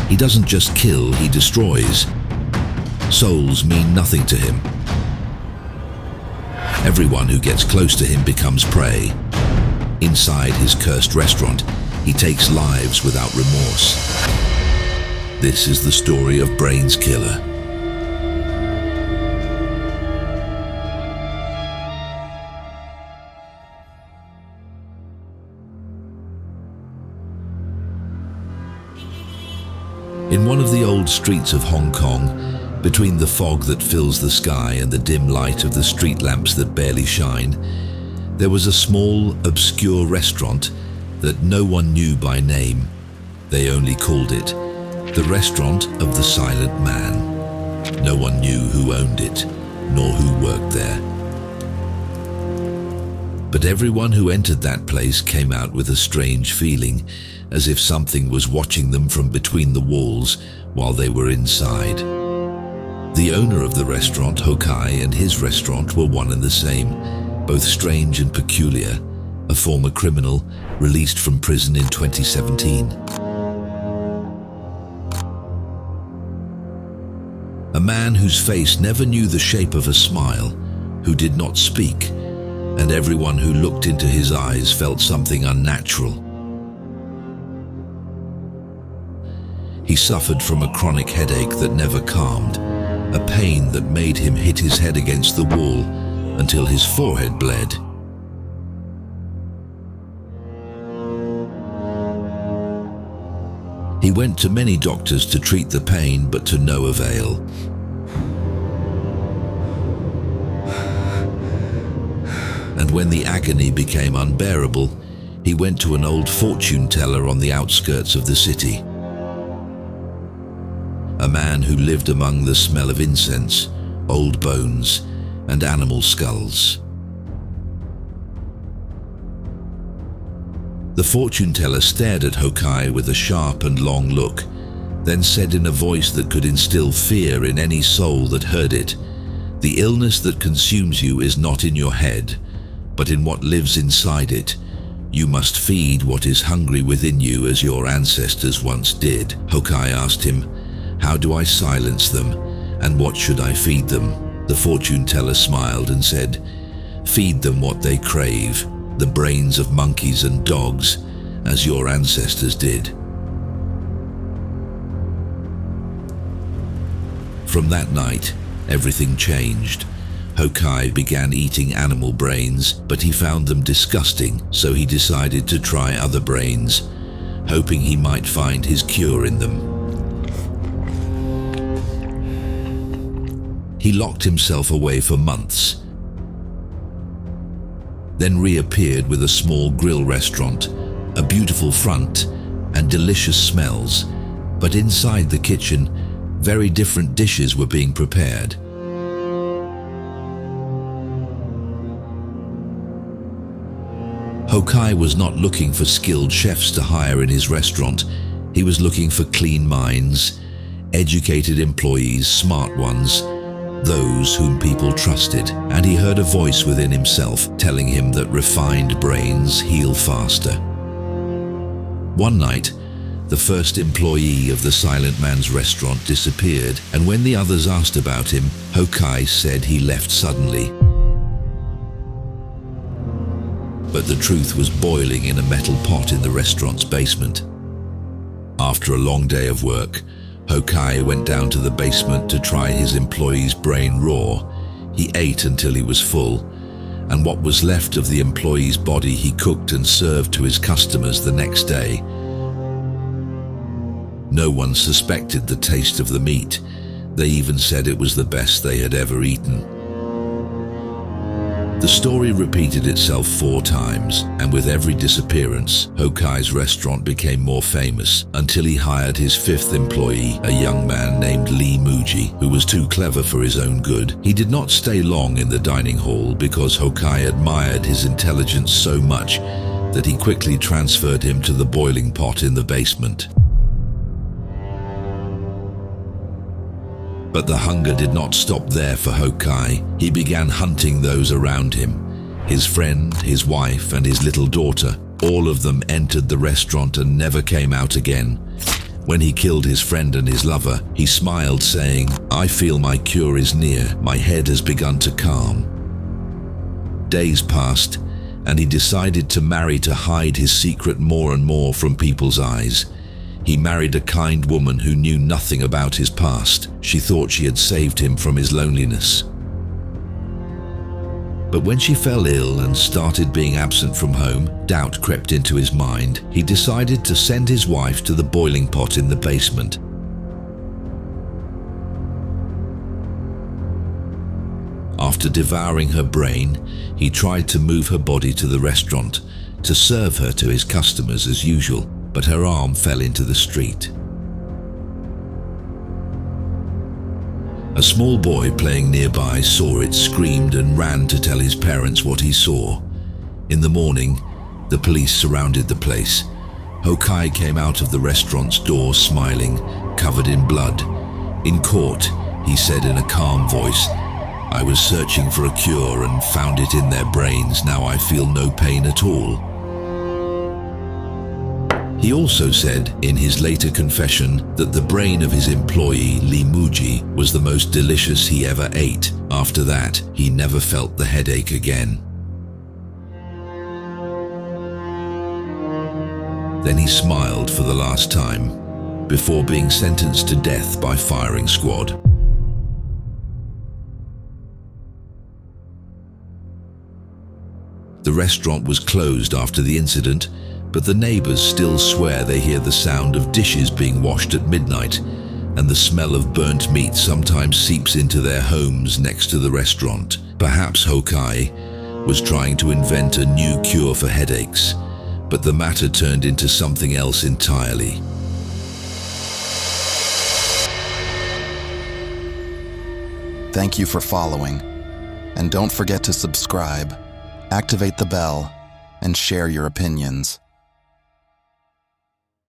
He doesn't just kill, he destroys. Souls mean nothing to him. Everyone who gets close to him becomes prey. Inside his cursed restaurant, he takes lives without remorse. This is the story of Brains Killer. In one of the old streets of Hong Kong, between the fog that fills the sky and the dim light of the street lamps that barely shine, there was a small, obscure restaurant that no one knew by name. They only called it the Restaurant of the Silent Man. No one knew who owned it, nor who worked there. But everyone who entered that place came out with a strange feeling, as if something was watching them from between the walls while they were inside. The owner of the restaurant, Hokai, and his restaurant were one and the same, both strange and peculiar, a former criminal released from prison in 2017. A man whose face never knew the shape of a smile, who did not speak, and everyone who looked into his eyes felt something unnatural. He suffered from a chronic headache that never calmed, a pain that made him hit his head against the wall until his forehead bled. He went to many doctors to treat the pain, but to no avail. And when the agony became unbearable, he went to an old fortune teller on the outskirts of the city. A man who lived among the smell of incense, old bones, and animal skulls. The fortune teller stared at Hokai with a sharp and long look, then said in a voice that could instill fear in any soul that heard it, "The illness that consumes you is not in your head, but in what lives inside it. You must feed what is hungry within you as your ancestors once did." Hokai asked him, "How do I silence them, and what should I feed them?" The fortune teller smiled and said, "Feed them what they crave, the brains of monkeys and dogs, as your ancestors did." From that night, everything changed. Hokai began eating animal brains, but he found them disgusting, so he decided to try other brains, hoping he might find his cure in them. He locked himself away for months, then reappeared with a small grill restaurant, a beautiful front, and delicious smells. But inside the kitchen, very different dishes were being prepared. Hokai was not looking for skilled chefs to hire in his restaurant. He was looking for clean minds, educated employees, smart ones, those whom people trusted, and he heard a voice within himself telling him that refined brains heal faster. One night, the first employee of the Silent Man's restaurant disappeared, and when the others asked about him, Hokai said he left suddenly. But the truth was boiling in a metal pot in the restaurant's basement. After a long day of work, Hokai went down to the basement to try his employee's brain raw. He ate until he was full, and what was left of the employee's body he cooked and served to his customers the next day. No one suspected the taste of the meat. They even said it was the best they had ever eaten. The story repeated itself 4 times, and with every disappearance, Hokai's restaurant became more famous until he hired his 5th employee, a young man named Lee Muji, who was too clever for his own good. He did not stay long in the dining hall because Hokai admired his intelligence so much that he quickly transferred him to the boiling pot in the basement. But the hunger did not stop there for Hokai. He began hunting those around him. His friend, his wife, and his little daughter, all of them entered the restaurant and never came out again. When he killed his friend and his lover, he smiled, saying, "I feel my cure is near. My head has begun to calm." Days passed, and he decided to marry to hide his secret more and more from people's eyes. He married a kind woman who knew nothing about his past. She thought she had saved him from his loneliness. But when she fell ill and started being absent from home, doubt crept into his mind. He decided to send his wife to the boiling pot in the basement. After devouring her brain, he tried to move her body to the restaurant to serve her to his customers as usual, but her arm fell into the street. A small boy playing nearby saw it, screamed, and ran to tell his parents what he saw. In the morning, the police surrounded the place. Hokai came out of the restaurant's door smiling, covered in blood. In court, he said in a calm voice, "I was searching for a cure and found it in their brains. Now I feel no pain at all." He also said in his later confession that the brain of his employee, Lee Muji, was the most delicious he ever ate. After that, he never felt the headache again. Then he smiled for the last time, before being sentenced to death by firing squad. The restaurant was closed after the incident, but the neighbors still swear they hear the sound of dishes being washed at midnight, and the smell of burnt meat sometimes seeps into their homes next to the restaurant. Perhaps Hokai was trying to invent a new cure for headaches, but the matter turned into something else entirely. Thank you for following, and don't forget to subscribe, activate the bell, and share your opinions.